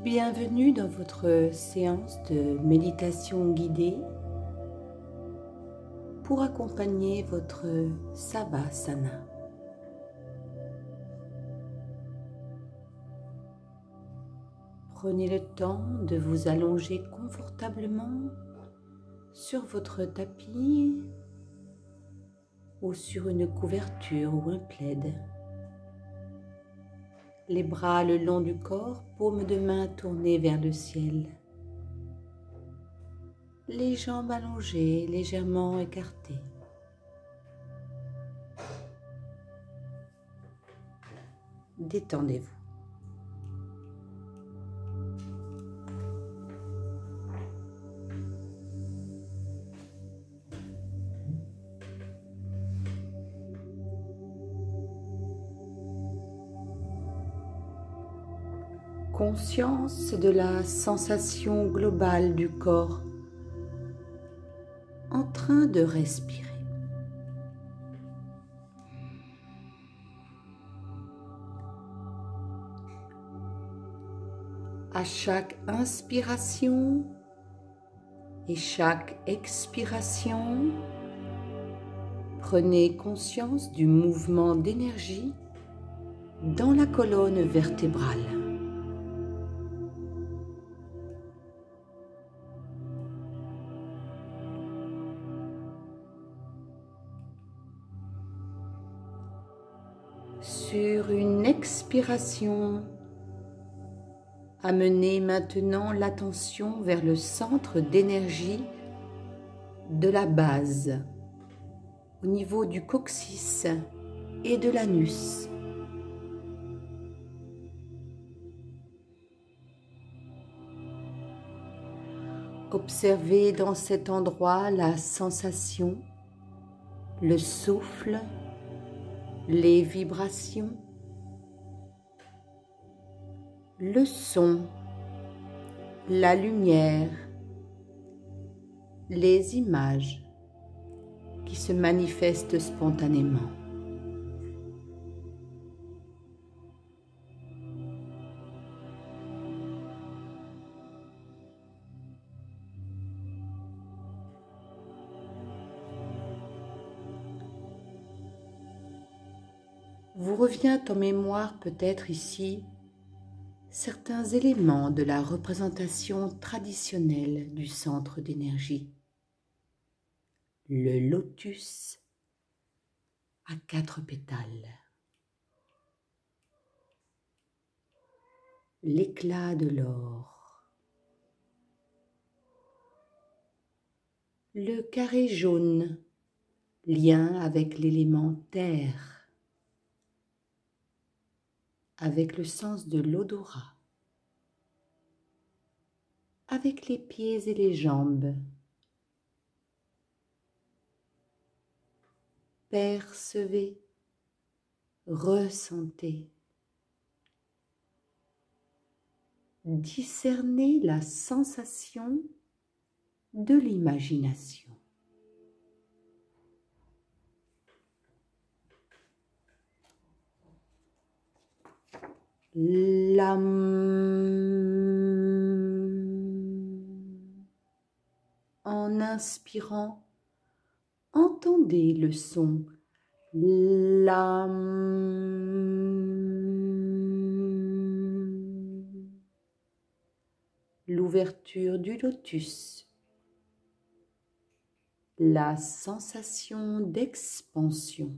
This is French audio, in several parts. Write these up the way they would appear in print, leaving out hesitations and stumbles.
Bienvenue dans votre séance de méditation guidée pour accompagner votre Savasana. Prenez le temps de vous allonger confortablement sur votre tapis ou sur une couverture ou un plaid. Les bras le long du corps, paumes de main tournées vers le ciel. Les jambes allongées, légèrement écartées. Détendez-vous. Conscience de la sensation globale du corps en train de respirer. À chaque inspiration et chaque expiration, prenez conscience du mouvement d'énergie dans la colonne vertébrale. Sur une expiration, amenez maintenant l'attention vers le centre d'énergie de la base, au niveau du coccyx et de l'anus. Observez dans cet endroit la sensation, le souffle, les vibrations, le son, la lumière, les images qui se manifestent spontanément. Vous revient en mémoire peut-être ici certains éléments de la représentation traditionnelle du centre d'énergie. Le lotus à 4 pétales. L'éclat de l'or. Le carré jaune, lien avec l'élément terre. Avec le sens de l'odorat, avec les pieds et les jambes. Percevez, ressentez, discernez la sensation de l'imagination. En inspirant, entendez le son l'ouverture du lotus, la sensation d'expansion.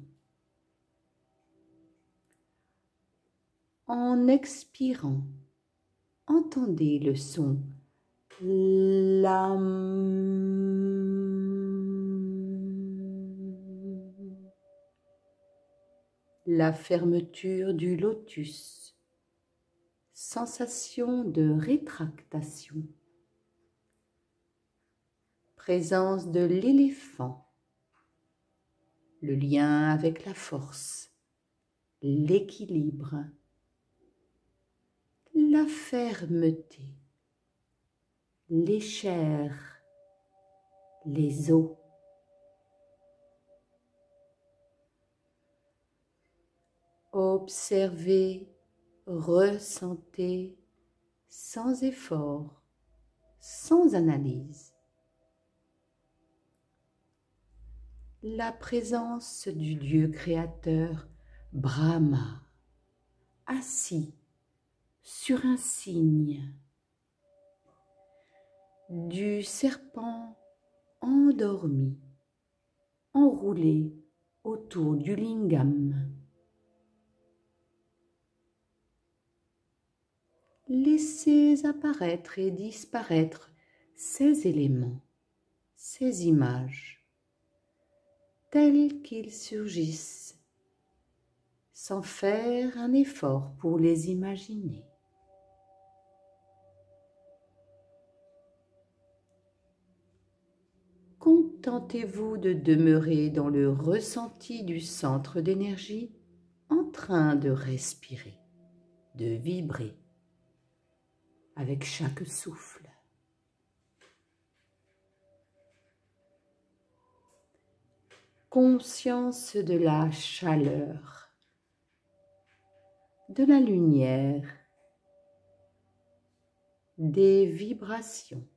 En expirant, entendez le son la fermeture du lotus, sensation de rétractation, présence de l'éléphant, le lien avec la force, l'équilibre, la fermeté, les chairs, les os. Observez, ressentez sans effort, sans analyse. La présence du Dieu créateur Brahma, assis sur un cygne, du serpent endormi, enroulé autour du lingam. Laissez apparaître et disparaître ces éléments, ces images, tels qu'ils surgissent, sans faire un effort pour les imaginer. Contentez-vous de demeurer dans le ressenti du centre d'énergie en train de respirer, de vibrer avec chaque souffle. Conscience de la chaleur, de la lumière, des vibrations.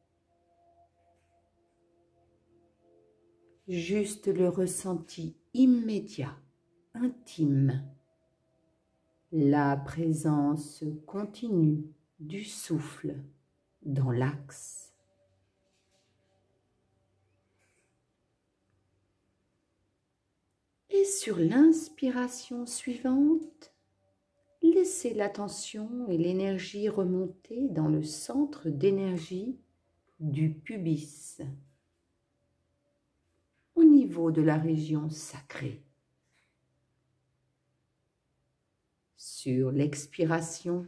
Juste le ressenti immédiat, intime, la présence continue du souffle dans l'axe. Et sur l'inspiration suivante, laissez l'attention et l'énergie remonter dans le centre d'énergie du pubis, au niveau de la région sacrée. Sur l'expiration,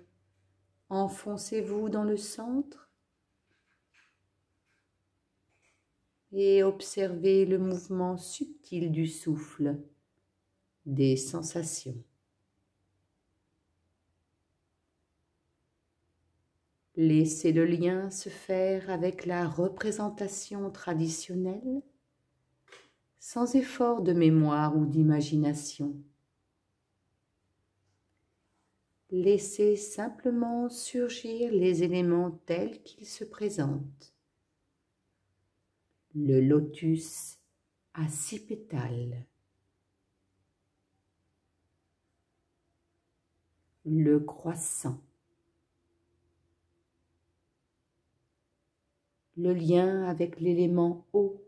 enfoncez-vous dans le centre et observez le mouvement subtil du souffle, des sensations. Laissez le lien se faire avec la représentation traditionnelle, sans effort de mémoire ou d'imagination. Laissez simplement surgir les éléments tels qu'ils se présentent. Le lotus à 6 pétales. Le croissant. Le lien avec l'élément eau.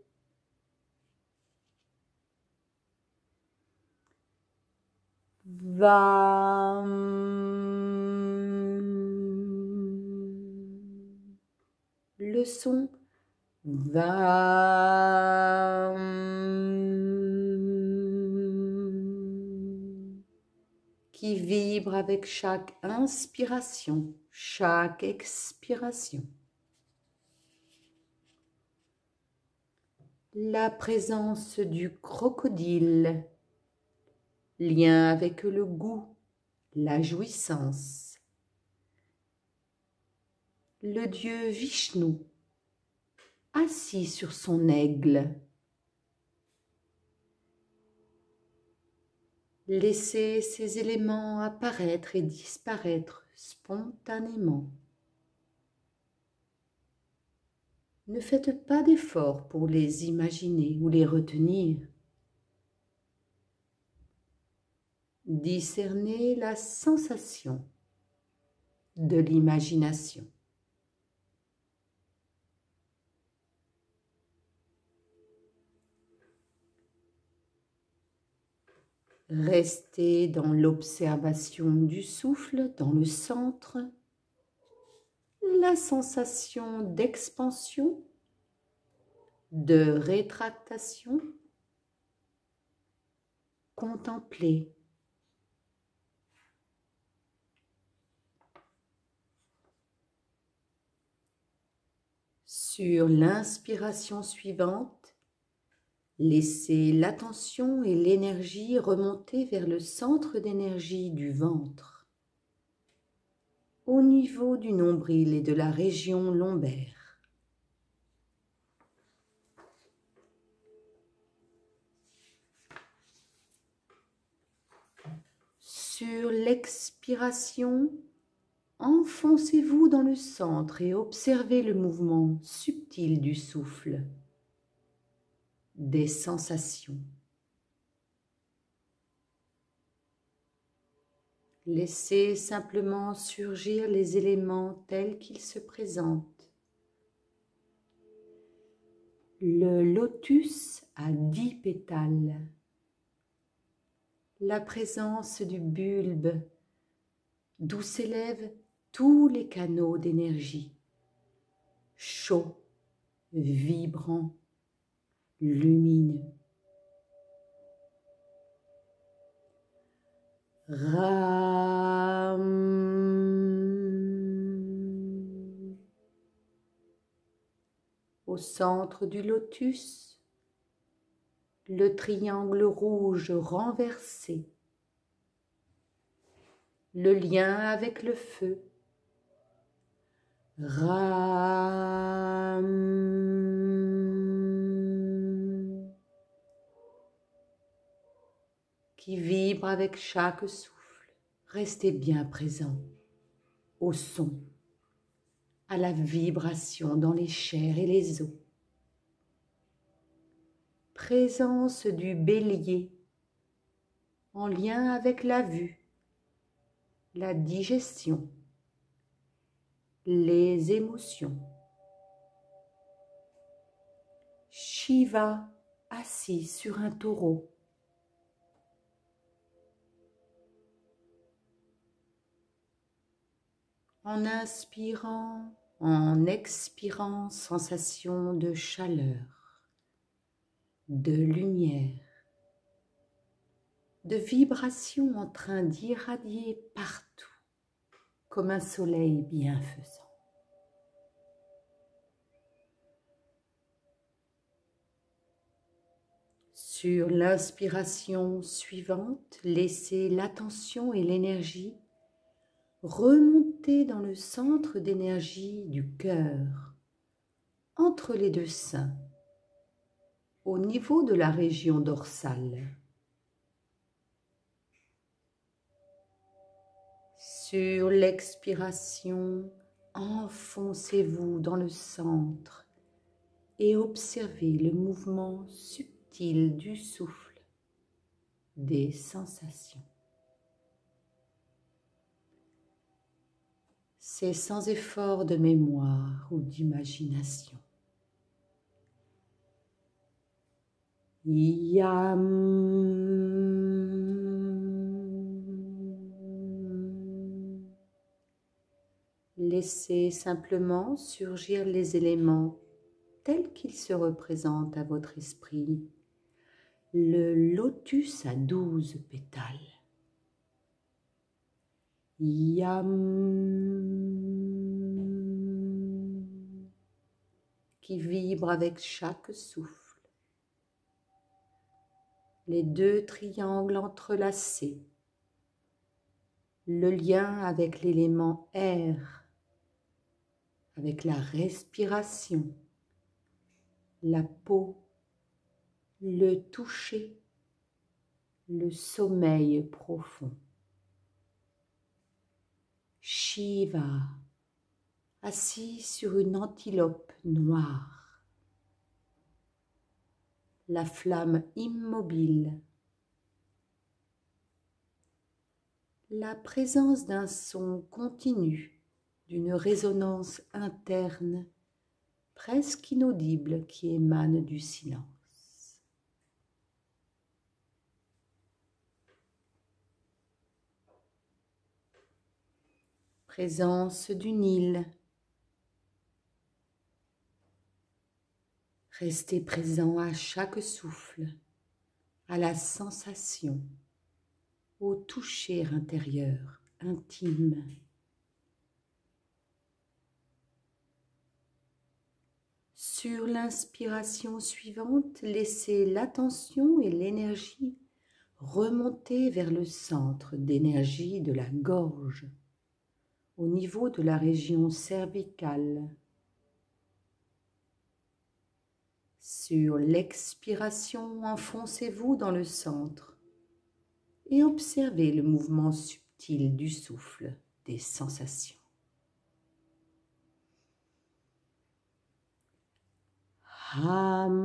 Le son qui vibre avec chaque inspiration, chaque expiration. La présence du crocodile, lien avec le goût, la jouissance. Le dieu Vishnu, assis sur son aigle. Laissez ces éléments apparaître et disparaître spontanément. Ne faites pas d'effort pour les imaginer ou les retenir. Discernez la sensation de l'imagination. Restez dans l'observation du souffle dans le centre, la sensation d'expansion, de rétractation. Contemplez. Sur l'inspiration suivante, laissez l'attention et l'énergie remonter vers le centre d'énergie du ventre, au niveau du nombril et de la région lombaire. Sur l'expiration, Enfoncez-vous dans le centre et observez le mouvement subtil du souffle, des sensations. Laissez simplement surgir les éléments tels qu'ils se présentent. Le lotus a 10 pétales. La présence du bulbe, d'où s'élèvent tous les canaux d'énergie, chauds, vibrants, lumineux. Ram. Au centre du lotus, le triangle rouge renversé, le lien avec le feu. Ram. Qui vibre avec chaque souffle. Restez bien présent au son, à la vibration dans les chairs et les os. Présence du bélier en lien avec la vue, la digestion, les émotions. Shiva assis sur un taureau. En inspirant, en expirant, sensation de chaleur, de lumière, de vibration en train d'irradier partout, comme un soleil bienfaisant. Sur l'inspiration suivante, laissez l'attention et l'énergie remonter dans le centre d'énergie du cœur, entre les deux seins, au niveau de la région dorsale. Sur l'expiration, enfoncez-vous dans le centre et observez le mouvement subtil du souffle, des sensations. C'est sans effort de mémoire ou d'imagination. Yam. Laissez simplement surgir les éléments tels qu'ils se représentent à votre esprit. Le lotus a 12 pétales. Yam, qui vibre avec chaque souffle. Les deux triangles entrelacés. Le lien avec l'élément air, avec la respiration, la peau, le toucher, le sommeil profond. Shiva, assis sur une antilope noire. La flamme immobile. La présence d'un son continu, d'une résonance interne, presque inaudible qui émane du silence. Présence du Nil. Restez présent à chaque souffle, à la sensation, au toucher intérieur, intime. Sur l'inspiration suivante, laissez l'attention et l'énergie remonter vers le centre d'énergie de la gorge, au niveau de la région cervicale. Sur l'expiration, enfoncez-vous dans le centre et observez le mouvement subtil du souffle, des sensations. Ham.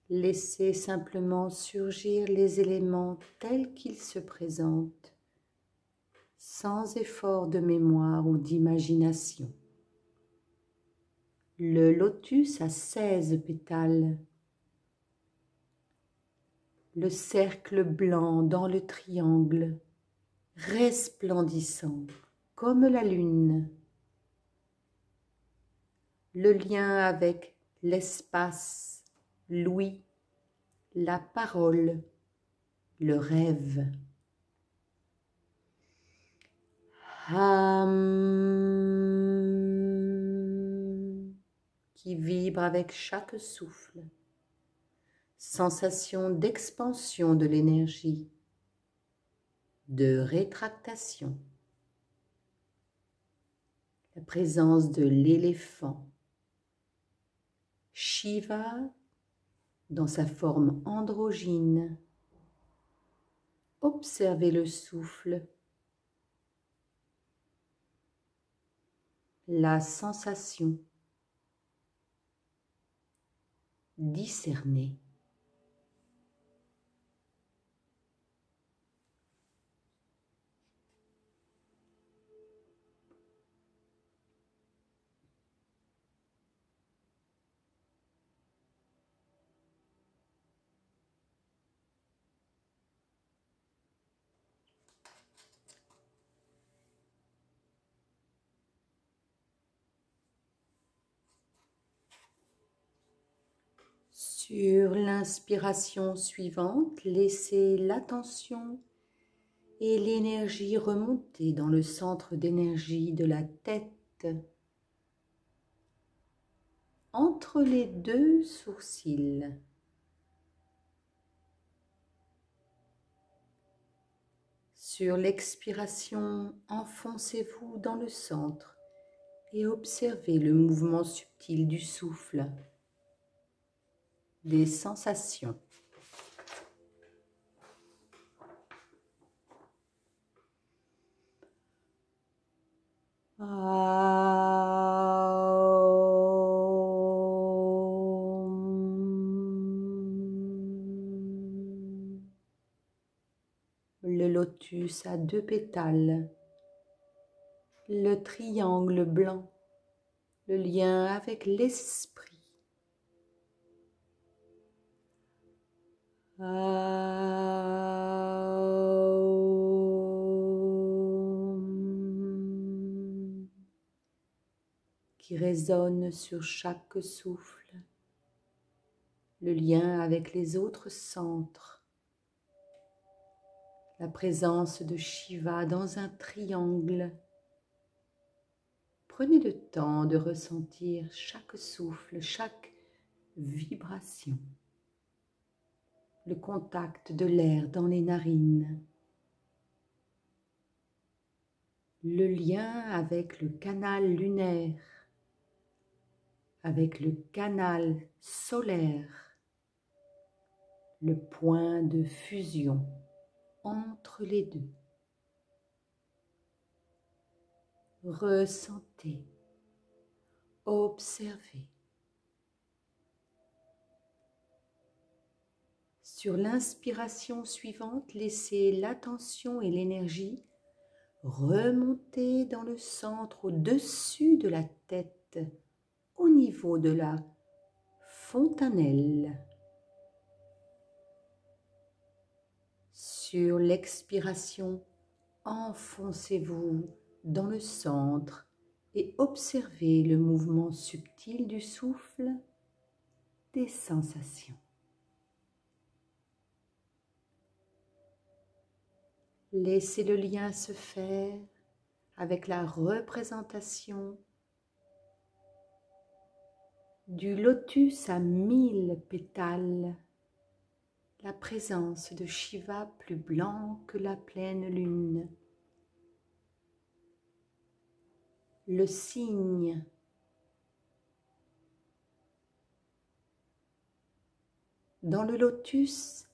Laissez simplement surgir les éléments tels qu'ils se présentent, sans effort de mémoire ou d'imagination. Le lotus a 16 pétales. Le cercle blanc dans le triangle, resplendissant comme la lune. Le lien avec l'espace, l'ouïe, la parole, le rêve. Ham, qui vibre avec chaque souffle. Sensation d'expansion de l'énergie, de rétractation. La présence de l'éléphant. Shiva dans sa forme androgyne. Observez le souffle, la sensation, discernez. Sur l'inspiration suivante, laissez l'attention et l'énergie remonter dans le centre d'énergie de la tête, entre les deux sourcils. Sur l'expiration, enfoncez-vous dans le centre et observez le mouvement subtil du souffle, des sensations. Le lotus a 2 pétales, le triangle blanc, le lien avec l'esprit. Qui résonne sur chaque souffle, le lien avec les autres centres, la présence de Shiva dans un triangle. Prenez le temps de ressentir chaque souffle, chaque vibration, le contact de l'air dans les narines, le lien avec le canal lunaire, avec le canal solaire, le point de fusion entre les deux. Ressentez, observez. Sur l'inspiration suivante, laissez l'attention et l'énergie remonter dans le centre au-dessus de la tête, au niveau de la fontanelle. Sur l'expiration, enfoncez-vous dans le centre et observez le mouvement subtil du souffle, des sensations. Laissez le lien se faire avec la représentation du lotus à 1000 pétales, la présence de Shiva plus blanc que la pleine lune, le cygne, dans le lotus,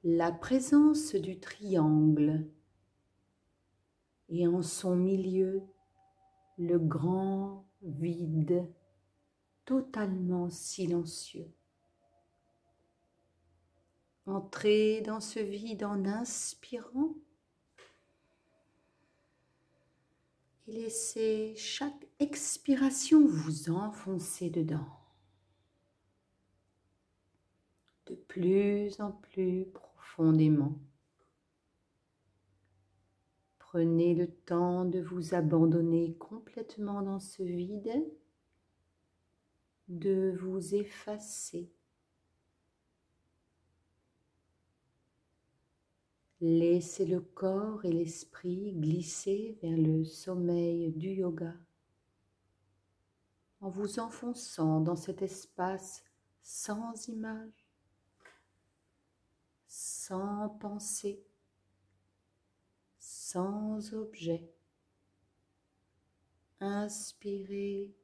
la présence du triangle et en son milieu, le grand vide totalement silencieux. Entrez dans ce vide en inspirant et laissez chaque expiration vous enfoncer dedans, de plus en plus profondément. Prenez le temps de vous abandonner complètement dans ce vide, de vous effacer. Laissez le corps et l'esprit glisser vers le sommeil du yoga en vous enfonçant dans cet espace sans image, sans pensée, sans objet. Inspirez,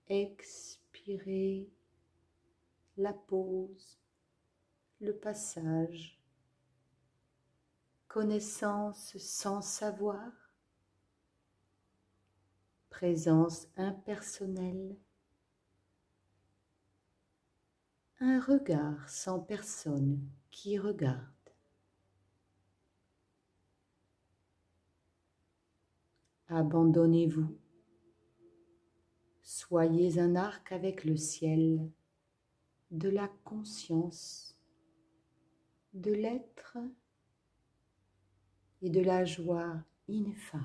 expirez, la pause, le passage. Connaissance sans savoir, présence impersonnelle, un regard sans personne qui regarde. Abandonnez-vous, soyez un arc avec le ciel, de la conscience, de l'être et de la joie ineffable.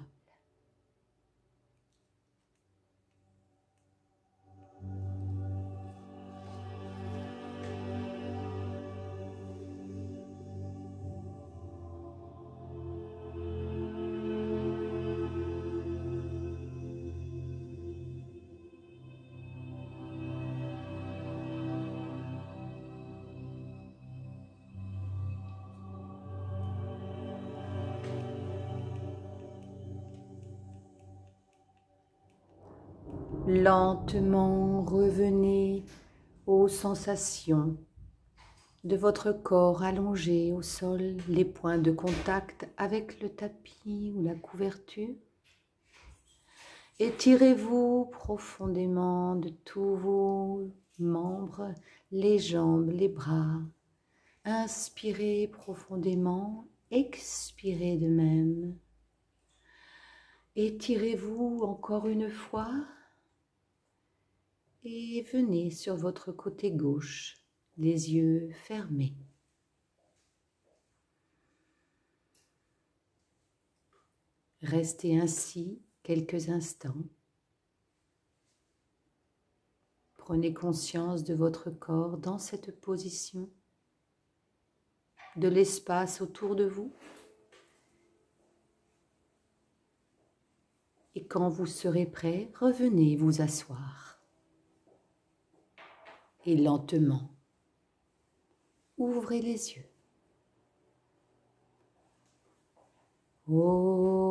Lentement revenez aux sensations de votre corps allongé au sol, les points de contact avec le tapis ou la couverture. Étirez-vous profondément de tous vos membres, les jambes, les bras. Inspirez profondément, expirez de même. Étirez-vous encore une fois. Et venez sur votre côté gauche, les yeux fermés. Restez ainsi quelques instants. Prenez conscience de votre corps dans cette position, de l'espace autour de vous. Et quand vous serez prêt, revenez vous asseoir. Et lentement, ouvrez les yeux. Oh.